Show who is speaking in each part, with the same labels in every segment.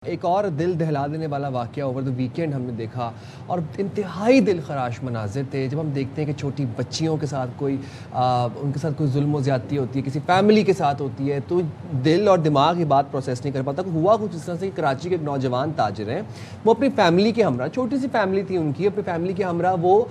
Speaker 1: ایک اور دل دہلا دینے والا واقعہ اوور دا ویکینڈ ہم نے دیکھا اور انتہائی دل خراش مناظر تھے جب ہم دیکھتے ہیں کہ چھوٹی بچیوں کے ساتھ ان کے ساتھ کوئی ظلم و زیادتی ہوتی ہے، کسی فیملی کے ساتھ ہوتی ہے تو دل اور دماغ یہ بات پروسیس نہیں کر پاتا۔ ہوا کچھ اس طرح سے کہ کراچی کے ایک نوجوان تاجر ہیں، وہ اپنی فیملی کے ہمراہ، چھوٹی سی فیملی تھی ان کی، اپنی فیملی کے ہمراہ وہ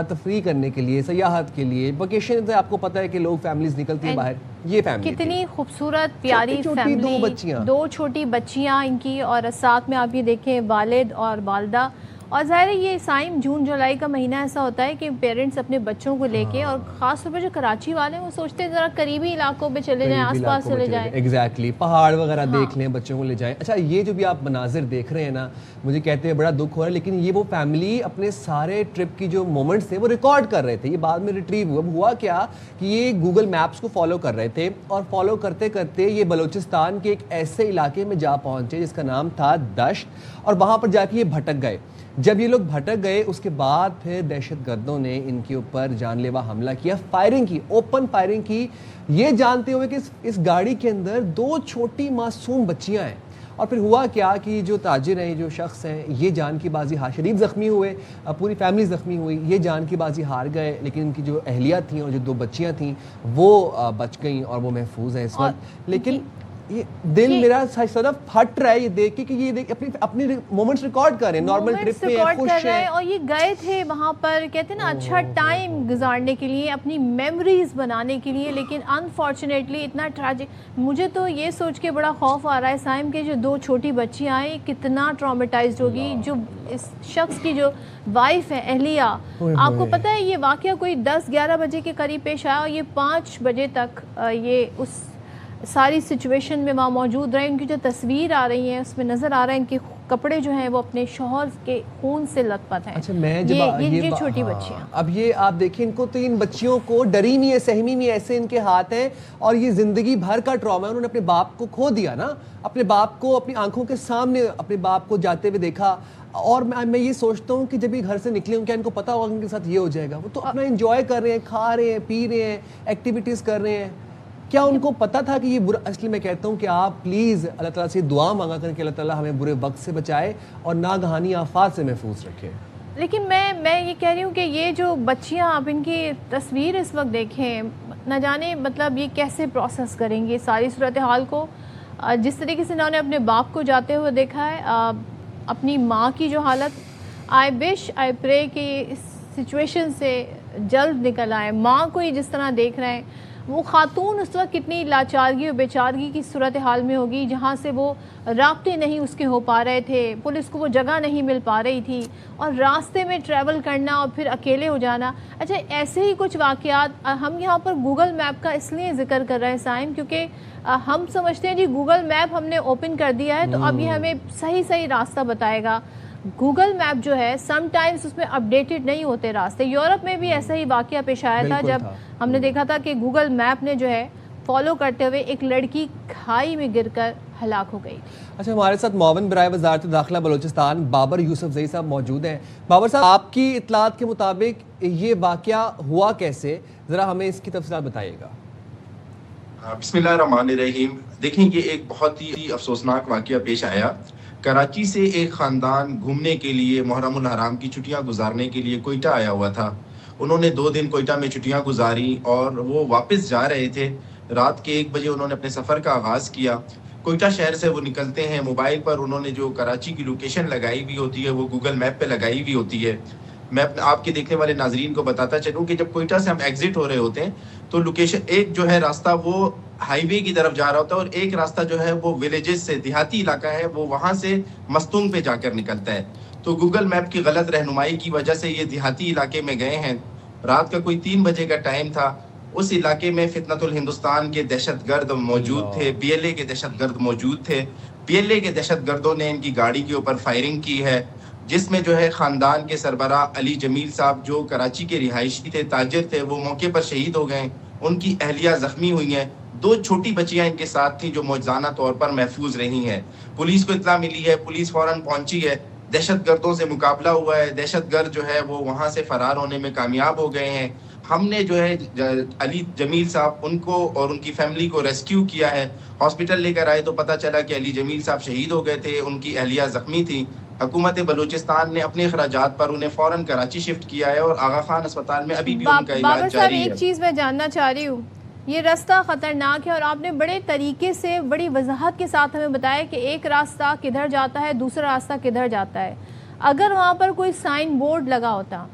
Speaker 1: تفریح کرنے کے لیے، سیاحت کے لیے، ویکیشن سے آپ کو پتہ ہے کہ لوگ فیملیز نکلتی ہیں باہر، یہ فیملی
Speaker 2: کتنی خوبصورت پیاری
Speaker 1: فیملی،
Speaker 2: دو چھوٹی بچیاں ان کی، اور ساتھ میں آپ یہ دیکھیں والد اور والدہ۔ اور ظاہر ہے یہ سائم جون جولائی کا مہینہ ایسا ہوتا ہے کہ پیرنٹس اپنے بچوں کو لے کے، اور خاص طور پر جو کراچی والے ہیں وہ سوچتے ہیں ذرا قریبی علاقوں پہ چلے جائیں، آس پاس چلے جائیں،
Speaker 1: ایگزیکٹلی پہاڑ وغیرہ دیکھ لیں، بچوں کو لے جائیں۔ اچھا یہ جو بھی آپ مناظر دیکھ رہے ہیں نا، مجھے کہتے ہیں بڑا دکھ ہو رہا ہے، لیکن یہ وہ فیملی اپنے سارے ٹرپ کی جو مومنٹس تھے وہ ریکارڈ کر رہے تھے، یہ بعد میں ریٹریو ہوا۔ ہوا کیا کہ یہ گوگل میپس کو فالو کر رہے تھے، اور فالو کرتے کرتے یہ بلوچستان کے ایک ایسے علاقے میں جا پہنچے جس کا نام تھا دشت، اور وہاں پر جا کے یہ بھٹک گئے۔ جب یہ لوگ بھٹک گئے اس کے بعد پھر دہشت گردوں نے ان کے اوپر جان لیوا حملہ کیا، فائرنگ کی، اوپن فائرنگ کی، یہ جانتے ہوئے کہ اس گاڑی کے اندر 2 چھوٹی معصوم بچیاں ہیں۔ اور پھر ہوا کیا کہ جو تاجر ہیں، جو شخص ہیں، یہ جان کی بازی شدید زخمی ہوئے، پوری فیملی زخمی ہوئی، یہ جان کی بازی ہار گئے، لیکن ان کی جو اہلیہ تھیں اور جو 2 بچیاں تھیں وہ بچ گئیں اور وہ محفوظ ہیں اس وقت۔ لیکن یہ دل میرا صرف پھٹ رہا ہے یہ دیکھ کے کہ یہ اپنی مومنٹس ریکارڈ کر رہے ہیں، نارمل ٹرپ پہ ہیں، خوش ہیں،
Speaker 2: اور یہ گئے تھے وہاں پر کہتے ہیں نا اچھا ٹائم گزارنے کے لیے، اپنی میموریز بنانے کے لیے، لیکن انفارچونیٹلی اتنا ٹریجک۔ مجھے تو یہ سوچ کے بڑا خوف آ رہا ہے سائم کے جو 2 چھوٹی بچیاں ہیں کتنا ٹراماٹائزڈ ہوگی، جو اس شخص کی جو وائف ہے، اہلیہ۔ آپ کو پتہ ہے یہ واقعہ کوئی 10-11 بجے کے قریب پیش آیا، اور یہ 5 بجے تک یہ اس ساری سچویشن میں وہاں موجود رہے۔ ان کی جو تصویر آ رہی ہیں اس میں نظر آ رہا ہے ان کے کپڑے جو ہیں وہ اپنے شوہر کے خون سے لت پت ہیں۔
Speaker 1: اچھا
Speaker 2: یہ چھوٹی بچیاں،
Speaker 1: اب یہ آپ دیکھیں ان کو تو، ان بچیوں کو ڈری نہیں ہے، سہمی نہیں ہے، ایسے ان کے ہاتھ ہیں، اور یہ زندگی بھر کا ٹراما ہے، انہوں نے اپنے باپ کو کھو دیا نا، اپنے باپ کو اپنی آنکھوں کے سامنے اپنے باپ کو جاتے ہوئے دیکھا۔ اور میں یہ سوچتا ہوں کہ جب یہ گھر سے نکلے ہوں، کیا ان کو پتا ہوگا ان کے ساتھ یہ ہو جائے گا؟ وہ تو اپنا انجوائے کر رہے ہیں، کھا رہے ہیں، پی رہے ہیں، ایکٹیویٹیز کر رہے ہیں۔ کیا ان کو پتہ تھا کہ یہ برا؟ اس لیے میں کہتا ہوں کہ آپ پلیز اللہ تعالیٰ سے دعا مانگا کریں کہ اللہ تعالیٰ ہمیں برے وقت سے بچائے اور ناگہانی آفات سے محفوظ رکھے۔
Speaker 2: لیکن میں یہ کہہ رہی ہوں کہ یہ جو بچیاں آپ ان کی تصویر اس وقت دیکھیں، نہ جانے مطلب یہ کیسے پروسیس کریں گے ساری صورتحال کو، جس طریقے سے انہوں نے اپنے باپ کو جاتے ہوئے دیکھا ہے، اپنی ماں کی جو حالت، آئی پرے کہ اس سچویشن سے جلد نکل آئے۔ ماں کو ہی جس طرح دیکھ رہے ہیں، وہ خاتون اس وقت کتنی لاچارگی اور بیچارگی کی صورتحال میں ہوگی، جہاں سے وہ رابطے نہیں اس کے ہو پا رہے تھے، پولیس کو وہ جگہ نہیں مل پا رہی تھی، اور راستے میں ٹریول کرنا اور پھر اکیلے ہو جانا۔ اچھا ایسے ہی کچھ واقعات ہم یہاں پر گوگل میپ کا اس لیے ذکر کر رہے ہیں سائم، کیونکہ ہم سمجھتے ہیں جی گوگل میپ ہم نے اوپن کر دیا ہے تو اب یہ ہمیں صحیح راستہ بتائے گا۔ گوگل میپ جو ہے سم ٹائمز اس میں اپڈیٹڈ نہیں ہوتے راستے۔ یورپ میں بھی ایسا ہی واقعہ پیش آیا تھا، جب ہم نے دیکھا تھا کہ گوگل میپ نے جو ہے فالو کرتے ہوئے ایک لڑکی کھائی میں گر کر ہلاک ہو گئی۔
Speaker 1: اچھا ہمارے ساتھ معاون برائے وزارت داخلہ بلوچستان بابر یوسف زئی صاحب موجود ہیں۔ بابر صاحب، آپ کی اطلاعات کے مطابق یہ واقعہ ہوا کیسے؟ ذرا ہمیں اس کی تفصیلات بتائیے گا۔
Speaker 3: بسم اللہ الرحمن الرحیم۔ دیکھیں یہ ایک بہت ہی افسوسناک واقعہ پیش آیا۔ کراچی سے ایک خاندان گھومنے کے لیے، محرم الحرام کی چھٹیاں گزارنے کے لیے کوئٹہ آیا ہوا تھا۔ انہوں نے 2 دن کوئٹہ میں چھٹیاں گزاری اور وہ واپس جا رہے تھے۔ رات کے 1 بجے انہوں نے اپنے سفر کا آغاز کیا۔ کوئٹہ شہر سے وہ نکلتے ہیں، موبائل پر انہوں نے جو کراچی کی لوکیشن لگائی ہوئی ہوتی ہے وہ گوگل میپ پہ لگائی ہوئی ہوتی ہے۔ میں آپ کے دیکھنے والے ناظرین کو بتاتا چلوں کہ جب کوئٹہ سے ہم ایگزٹ ہو رہے ہوتے ہیں تو لوکیشن ایک جو ہے راستہ وہ ہائی وے کی طرف جا رہا ہوتا ہے، اور ایک راستہ جو ہے وہ ولیجز سے، دیہاتی علاقہ ہے، وہ وہاں سے مستونگ پہ جا کر نکلتا ہے۔ تو گوگل میپ کی غلط رہنمائی کی وجہ سے یہ دیہاتی علاقے میں گئے ہیں۔ رات کا کوئی 3 بجے کا ٹائم تھا۔ اس علاقے میں فتنۃ الہندوستان کے دہشت گرد موجود تھے، پی ایل اے کے دہشت گرد موجود تھے۔ پی ایل اے کے دہشت گردوں نے ان کی گاڑی کے اوپر فائرنگ کی ہے، جس میں جو ہے خاندان کے سربراہ علی جمیل صاحب جو کراچی کے رہائشی تھے، تاجر تھے، وہ موقع پر شہید ہو گئے۔ ان کی اہلیہ زخمی ہوئی ہیں۔ 2 چھوٹی بچیاں ان کے ساتھ تھیں جو معجزانہ طور پر محفوظ رہی ہیں۔ پولیس کو اطلاع ملی ہے، پولیس فوراً پہنچی ہے، دہشت گردوں سے مقابلہ ہوا ہے، دہشت گرد جو ہے وہ وہاں سے فرار ہونے میں کامیاب ہو گئے ہیں۔ ہم نے جو ہے علی جمیل صاحب ان کو اور ان کی فیملی کو ریسکیو کیا ہے. ہاسپٹل لے کر آئے تو پتہ چلا کہ علی جمیل صاحب شہید ہو گئے تھے, ان کی اہلیہ زخمی تھی. حکومت بلوچستان نے اپنے اخراجات پر انہیں فوراً کراچی شفٹ کیا ہے اور آغا خان اسپتال میں ابھی بھی ان کا
Speaker 2: بابر
Speaker 3: علاج
Speaker 2: صاحب
Speaker 3: جاری
Speaker 2: ایک
Speaker 3: ہے.
Speaker 2: چیز میں جاننا چاہ رہی ہوں, یہ راستہ خطرناک ہے اور آپ نے بڑے طریقے سے بڑی وضاحت کے ساتھ ہمیں بتایا کہ ایک راستہ کدھر جاتا ہے, دوسرا راستہ کدھر جاتا ہے. اگر وہاں پر کوئی سائن بورڈ لگا ہوتا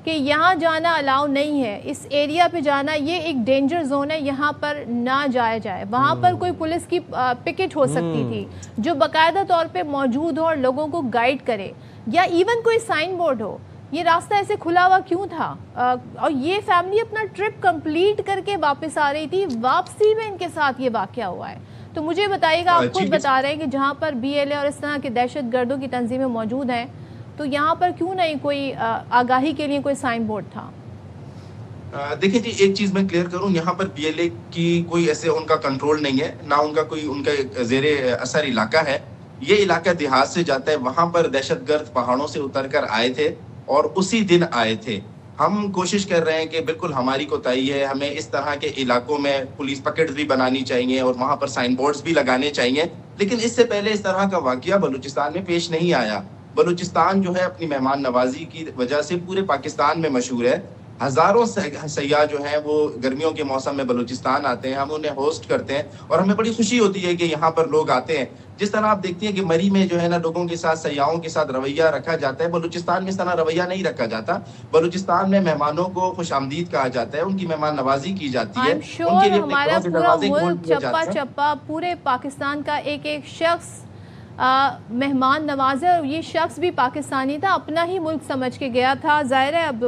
Speaker 2: کہ یہاں جانا الاؤ نہیں ہے, اس ایریا پہ جانا یہ ایک ڈینجر زون ہے, یہاں پر نہ جایا جائے, وہاں پر کوئی پولیس کی پکٹ ہو سکتی تھی جو باقاعدہ طور پہ موجود ہو اور لوگوں کو گائیڈ کرے, یا ایون کوئی سائن بورڈ ہو. یہ راستہ ایسے کھلا ہوا کیوں تھا؟ اور یہ فیملی اپنا ٹرپ کمپلیٹ کر کے واپس آ رہی تھی, واپسی میں ان کے ساتھ یہ واقعہ ہوا ہے. تو مجھے بتائیے گا, آپ خود بتا رہے ہیں کہ جہاں پر BLA اور اس طرح کے دہشت گردوں کی تنظیمیں موجود ہیں, تو یہاں پر کیوں نہیں کوئی آگاہی کے لیے کوئی سائن بورڈ تھا؟
Speaker 3: دیکھیں جی, ایک چیز میں کلیئر کروں, یہاں پر BLA کی کوئی ایسے ان کا کنٹرول نہیں ہے, نہ ان کا کوئی ان کا زیر اثر علاقہ ہے. یہ علاقہ دیہات سے جاتا ہے, وہاں پر دہشت گرد پہاڑوں سے اتر کر آئے تھے اور اسی دن آئے تھے. ہم کوشش کر رہے ہیں کہ بالکل ہماری کوتاہی ہے, ہمیں اس طرح کے علاقوں میں پولیس پکڑ بھی بنانی چاہیے اور وہاں پر سائن بورڈز بھی لگانے چاہیے, لیکن اس سے پہلے اس طرح کا واقعہ بلوچستان میں پیش نہیں آیا. بلوچستان جو ہے اپنی مہمان نوازی کی وجہ سے پورے پاکستان میں مشہور ہے. ہزاروں سیاح جو ہیں وہ گرمیوں کے موسم میں بلوچستان آتے ہیں, ہم انہیں ہوسٹ کرتے ہیں اور ہمیں بڑی خوشی ہوتی ہے کہ یہاں پر لوگ آتے ہیں. جس طرح آپ دیکھتی ہیں کہ مری میں جو ہے نا لوگوں کے ساتھ, سیاحوں کے ساتھ رویہ رکھا جاتا ہے, بلوچستان میں اس طرح رویہ نہیں رکھا جاتا. بلوچستان میں مہمانوں کو خوش آمدید کہا جاتا ہے, ان کی مہمان نوازی کی جاتی ہے, ان کے لیے اپنے
Speaker 2: ہمارا
Speaker 3: گھروں سے
Speaker 2: پورا
Speaker 3: دروازے کھول
Speaker 2: ملک
Speaker 3: دیے
Speaker 2: چپا
Speaker 3: جاتے ہیں.
Speaker 2: چپا پورے پاکستان کا ایک ایک شخص مہمان نواز ہے, اور یہ شخص بھی پاکستانی تھا, اپنا ہی ملک سمجھ کے گیا تھا. ظاہر ہے اب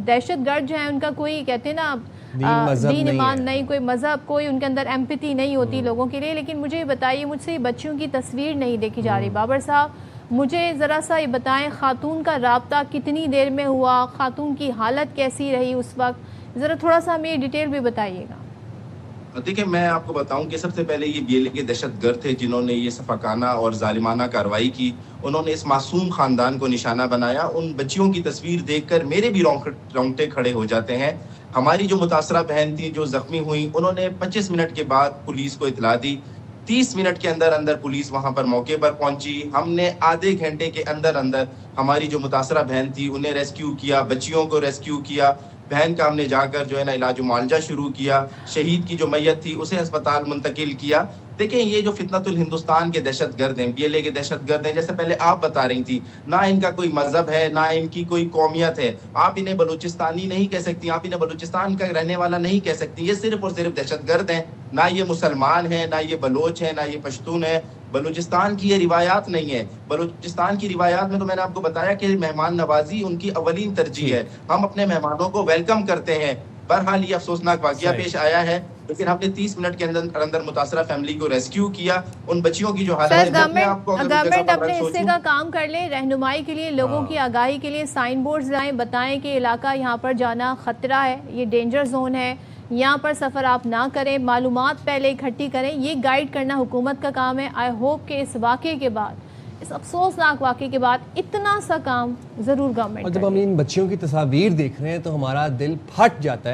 Speaker 2: دہشت گرد جو ہیں ان کا کوئی کہتے ہیں نا دین ایمان نہیں, کوئی مذہب, کوئی ان کے اندر ایمپیتی نہیں ہوتی لوگوں کے لیے. لیکن مجھے یہ بتائیے, مجھ سے یہ بچیوں کی تصویر نہیں دیکھی جا رہی. بابر صاحب مجھے ذرا سا یہ بتائیں, خاتون کا رابطہ کتنی دیر میں ہوا, خاتون کی حالت کیسی رہی اس وقت, ذرا تھوڑا سا ہمیں ڈیٹیل بھی بتائیے گا.
Speaker 3: دیکھیں, میں آپ کو بتاؤں کہ سب سے پہلے یہ BLA کے دہشت گرد تھے جنہوں نے یہ سفاکانہ اور ظالمانہ کارروائی کی. انہوں نے اس معصوم خاندان کو نشانہ بنایا. ان بچیوں کی تصویر دیکھ کر میرے بھی رونگٹے کھڑے ہو جاتے ہیں. ہماری جو متاثرہ بہن تھی جو زخمی ہوئی, انہوں نے 25 منٹ کے بعد پولیس کو اطلاع دی. 30 منٹ کے اندر اندر پولیس وہاں پر موقع پر پہنچی. ہم نے آدھے گھنٹے کے اندر اندر ہماری جو متاثرہ بہن تھی انہیں ریسکیو کیا, بچیوں کو ریسکیو کیا. بہن کا ہم نے جا کر جو ہے نا علاج و معالجہ شروع کیا. شہید کی جو میت تھی اسے ہسپتال منتقل کیا. دیکھیں, یہ جو فتنۃ الہندوستان کے دہشت گرد ہیں, BLA کے دہشت گرد ہیں, جیسے پہلے آپ بتا رہی تھی, نہ ان کا کوئی مذہب ہے, نہ ان کی کوئی قومیت ہے. آپ انہیں بلوچستانی نہیں کہہ سکتی, آپ انہیں بلوچستان کا رہنے والا نہیں کہہ سکتی. یہ صرف اور صرف دہشت گرد ہیں. نہ یہ مسلمان ہیں, نہ یہ بلوچ ہیں, نہ یہ پشتون ہیں. بلوچستان کی یہ روایات نہیں ہے. بلوچستان کی روایات میں تو میں نے آپ کو بتایا کہ مہمان نوازی ان کی اولین ترجیح ہے. ہم اپنے مہمانوں کو ویلکم کرتے ہیں. بہرحال یہ افسوسناک واقعہ پیش آیا ہے, لیکن ہم نے 30 منٹ کے اندر متاثرہ فیملی کو ریسکیو کیا. ان بچیوں کی جو حالت ہے,
Speaker 2: گورنمنٹ اپنے حصے کا کام کر لے, رہنمائی کے لیے, لوگوں کی آگاہی کے لیے سائن بورڈز لائیں, بتائیں کہ علاقہ یہاں پر جانا خطرہ ہے, یہ ڈینجر زون ہے, یہاں پر سفر آپ نہ کریں, معلومات پہلے اکٹھی کریں. یہ گائیڈ کرنا حکومت کا کام ہے. آئی ہوپ کہ اس واقعے کے بعد, اس افسوسناک واقعے کے بعد اتنا سا کام ضرور گورنمنٹ.
Speaker 1: اور جب ہم ان بچیوں کی تصاویر دیکھ رہے ہیں تو ہمارا دل پھٹ جاتا ہے.